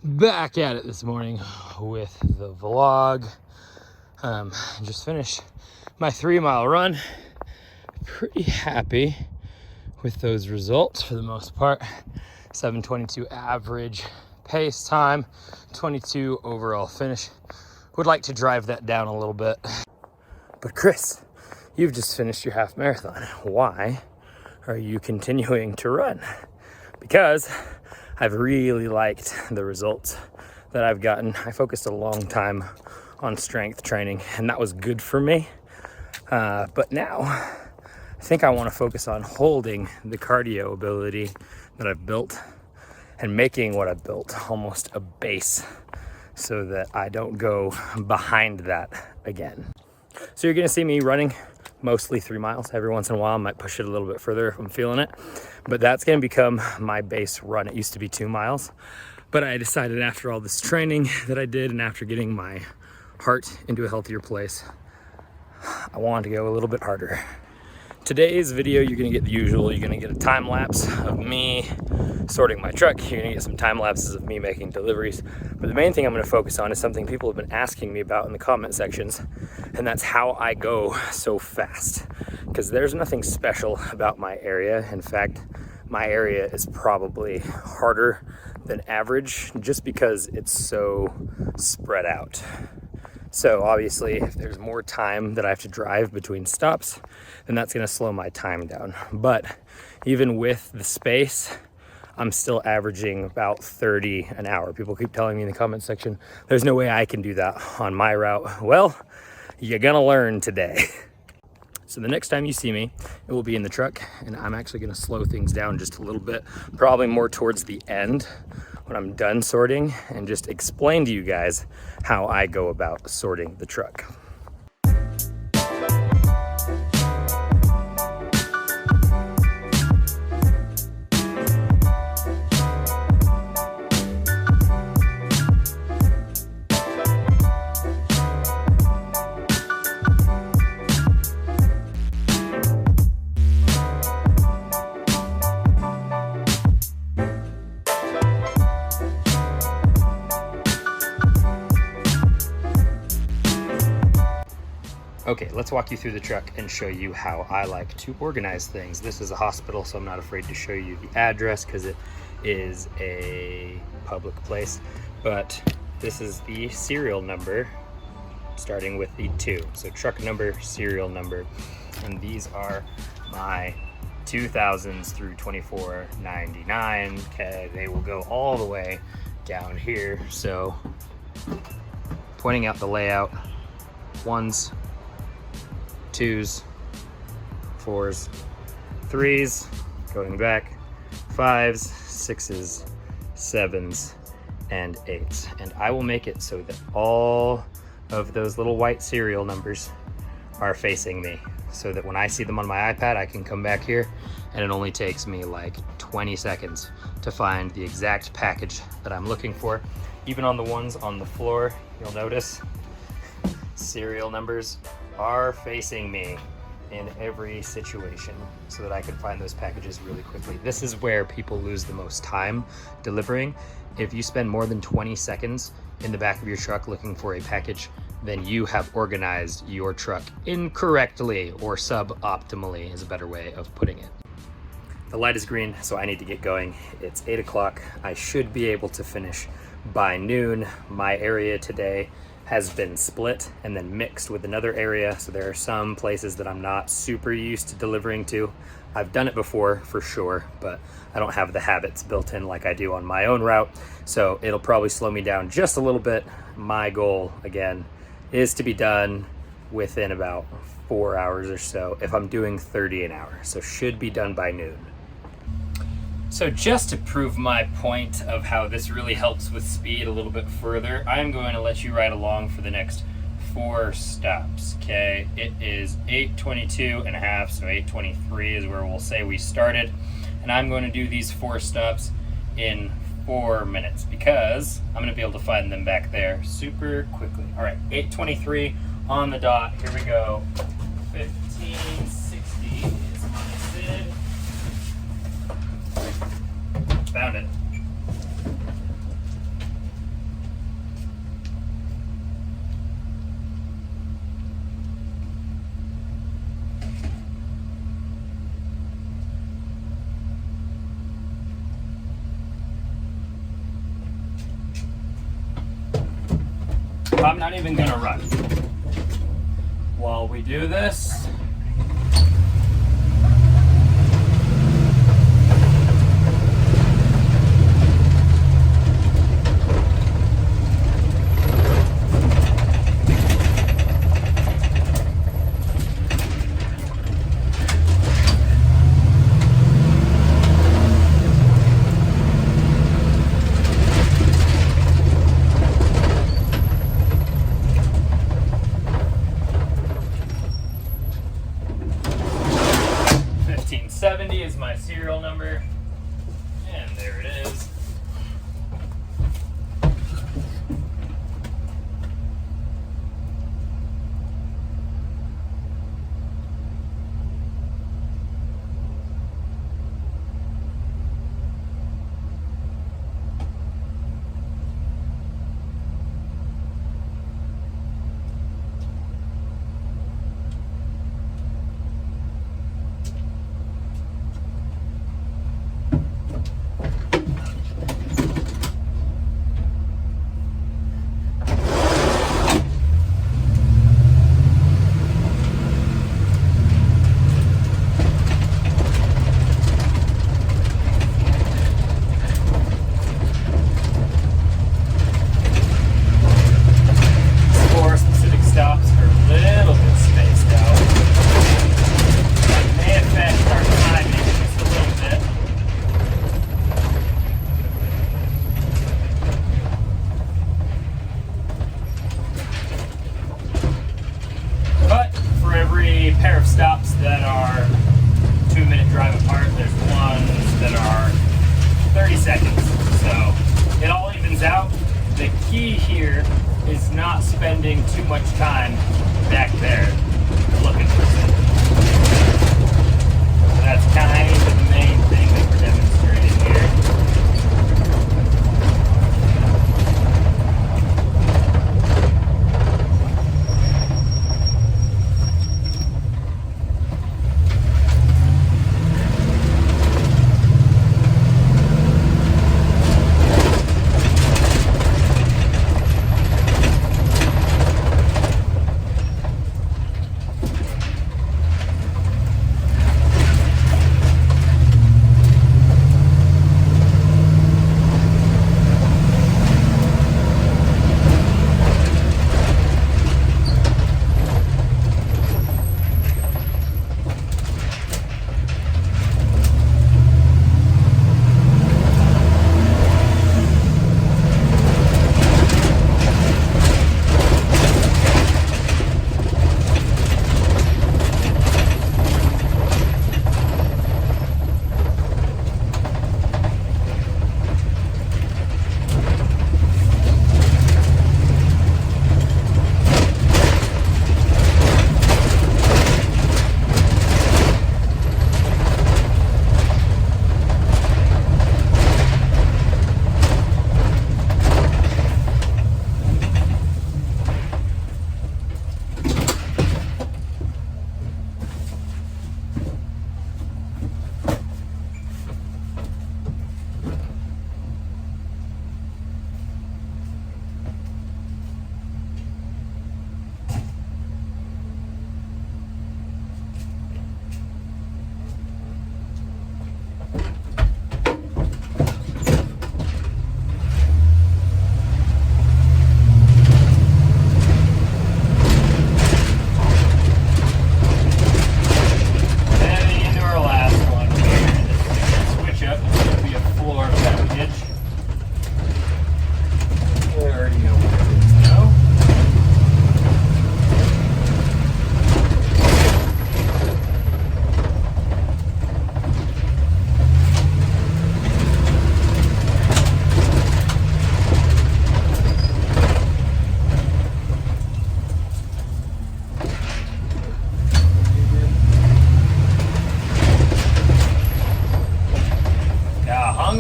Back at it this morning with the vlog. Just finished my 3-mile run. Pretty happy with those results for the most part. 7:22 average pace time, 22 overall finish. Would like to drive that down a little bit. But Chris, you've just finished your half marathon. Why are you continuing to run? Because I've really liked the results that I've gotten. I focused a long time on strength training, and that was good for me. But now I think I want to focus on holding the cardio ability that I've built and making what I've built almost a base so that I don't go behind that again. So you're gonna see me running mostly 3 miles. Every once in a while I might push it a little bit further if I'm feeling it, but that's gonna become my base run. It used to be 2 miles, but I decided after all this training that I did and after getting my heart into a healthier place, I wanted to go a little bit harder. Today's video, you're gonna get the usual. You're gonna get a time lapse of me sorting my truck. You're gonna get some time lapses of me making deliveries. But the main thing I'm gonna focus on is something people have been asking me about in the comment sections, and that's how I go so fast. Because there's nothing special about my area. In fact, my area is probably harder than average just because it's so spread out. So obviously, if there's more time that I have to drive between stops, then that's gonna slow my time down. But even with the space, I'm still averaging about 30 an hour. People keep telling me in the comment section, there's no way I can do that on my route. Well, you're gonna learn today. So the next time you see me, it will be in the truck, and I'm actually gonna slow things down just a little bit, probably more towards the end when I'm done sorting, and just explain to you guys how I go about sorting the truck. Okay, let's walk you through the truck and show you how I like to organize things. This is a hospital, so I'm not afraid to show you the address because it is a public place. But this is the serial number, starting with the 2. So truck number, serial number. And these are my 2000s through 2499. Okay, they will go all the way down here. So pointing out the layout, 1s, 2s, 4s, 3s, going back, 5s, 6s, 7s, and 8s. And I will make it so that all of those little white serial numbers are facing me, so that when I see them on my iPad, I can come back here and it only takes me like 20 seconds to find the exact package that I'm looking for. Even on the ones on the floor, you'll notice serial numbers are facing me in every situation so that I can find those packages really quickly. This is where people lose the most time delivering. If you spend more than 20 seconds in the back of your truck looking for a package, then you have organized your truck incorrectly, or suboptimally is a better way of putting it. The light is green, so I need to get going. It's 8 o'clock. I should be able to finish by noon. My area today has been split and then mixed with another area, so there are some places that I'm not super used to delivering to. I've done it before for sure, but I don't have the habits built in like I do on my own route, so it'll probably slow me down just a little bit. My goal, again, is to be done within about 4 hours or so if I'm doing 30 an hour, so should be done by noon. So just to prove my point of how this really helps with speed a little bit further, I'm going to let you ride along for the next 4 stops, okay? It is 8:22 and a half, so 8:23 is where we'll say we started. And I'm going to do these 4 stops in 4 minutes because I'm gonna be able to find them back there super quickly. All right, 8:23 on the dot, here we go. 1560 is my bid. Found it. I'm not even gonna run. While we do this, is my serial number, and there it is. Pair of stops that are 2-minute drive apart, there's ones that are 30 seconds. So it all evens out. The key here is not spending too much time back there looking for something. So that's kind of the main thing that we're demonstrating here.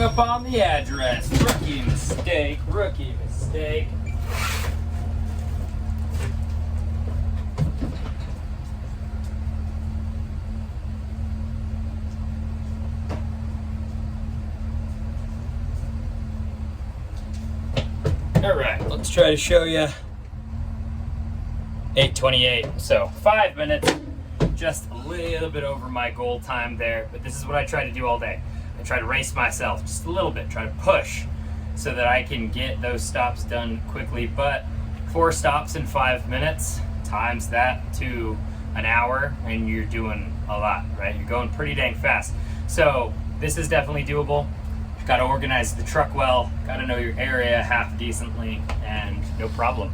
Up on the address. Rookie mistake, rookie mistake. All right, let's try to show you 8:28, so 5 minutes, just a little bit over my goal time there, but this is what I try to do all day. I try to race myself just a little bit, try to push so that I can get those stops done quickly. But 4 stops in 5 minutes, times that to an hour, and you're doing a lot, right? You're going pretty dang fast. So this is definitely doable. You've got to organize the truck well, got to know your area half decently, and no problem.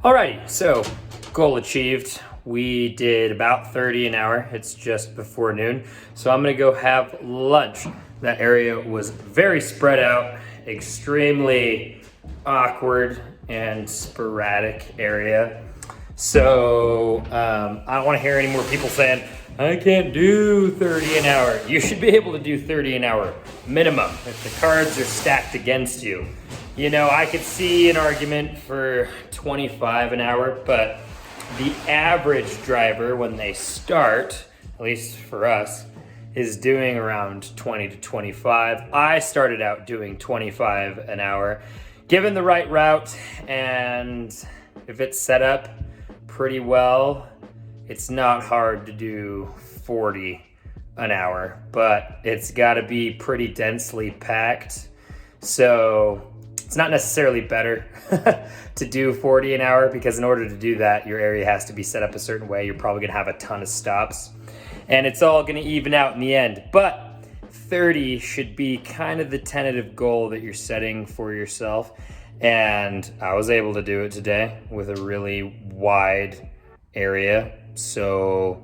Alrighty, so goal achieved. We did about 30 an hour. It's just before noon. So I'm gonna go have lunch. That area was very spread out, extremely awkward and sporadic area. So I don't wanna hear any more people saying, I can't do 30 an hour. You should be able to do 30 an hour minimum if the cards are stacked against you. You know, I could see an argument for 25 an hour, but the average driver when they start, at least for us, is doing around 20 to 25. I started out doing 25 an hour. Given the right route and if it's set up pretty well, it's not hard to do 40 an hour, but it's gotta be pretty densely packed. So it's not necessarily better to do 40 an hour, because in order to do that, your area has to be set up a certain way. You're probably gonna have a ton of stops and it's all gonna even out in the end. But 30 should be kind of the tentative goal that you're setting for yourself. And I was able to do it today with a really wide area. So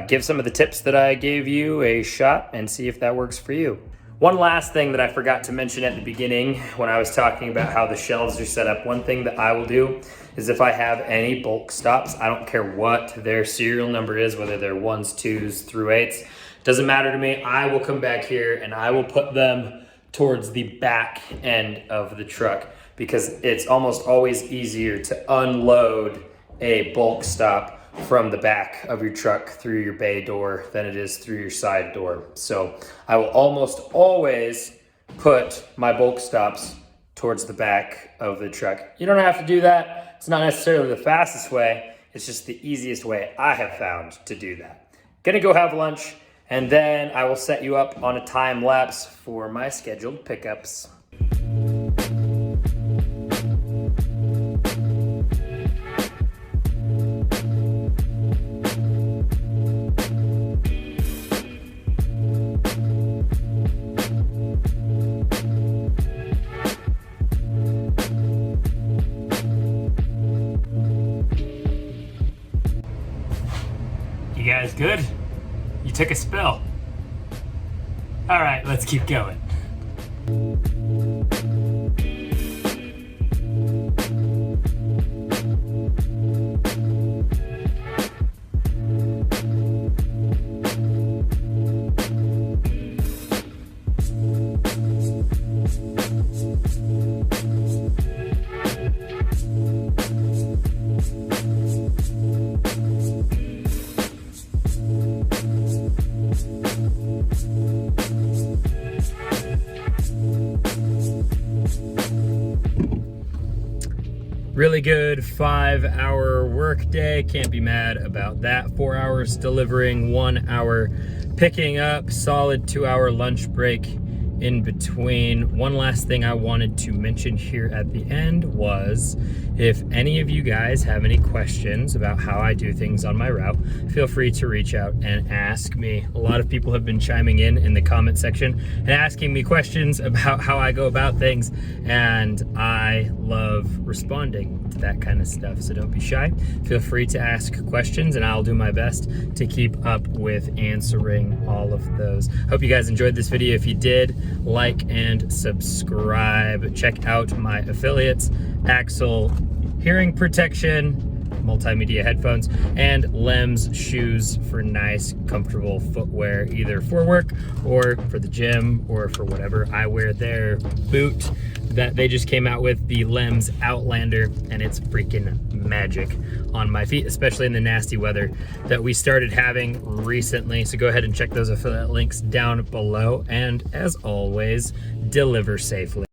give some of the tips that I gave you a shot and see if that works for you. One last thing that I forgot to mention at the beginning when I was talking about how the shelves are set up, one thing that I will do is if I have any bulk stops, I don't care what their serial number is, whether they're 1s, 2s through 8s, doesn't matter to me. I will come back here and I will put them towards the back end of the truck, because it's almost always easier to unload a bulk stop from the back of your truck through your bay door than it is through your side door. So I will almost always put my bulk stops towards the back of the truck. You don't have to do that. It's not necessarily the fastest way. It's just the easiest way I have found to do that. Gonna go have lunch, and then I will set you up on a time lapse for my scheduled pickups. You guys good? You took a spill. All right, let's keep going. Really good 5-hour work day. Can't be mad about that. 4 hours delivering, 1 hour picking up, solid 2-hour lunch break in between. One last thing I wanted to mention here at the end was, if any of you guys have any questions about how I do things on my route, feel free to reach out and ask me. A lot of people have been chiming in the comment section and asking me questions about how I go about things, and I love responding to that kind of stuff. So don't be shy. Feel free to ask questions and I'll do my best to keep up with answering all of those. Hope you guys enjoyed this video. If you did, like and subscribe. Check out my affiliates, Axel hearing protection, multimedia headphones, and Lems shoes for nice, comfortable footwear, either for work or for the gym or for whatever. I wear their boot that they just came out with, the Lems Outlander, and it's freaking magic on my feet, especially in the nasty weather that we started having recently. So go ahead and check those affiliate links down below, and as always, deliver safely.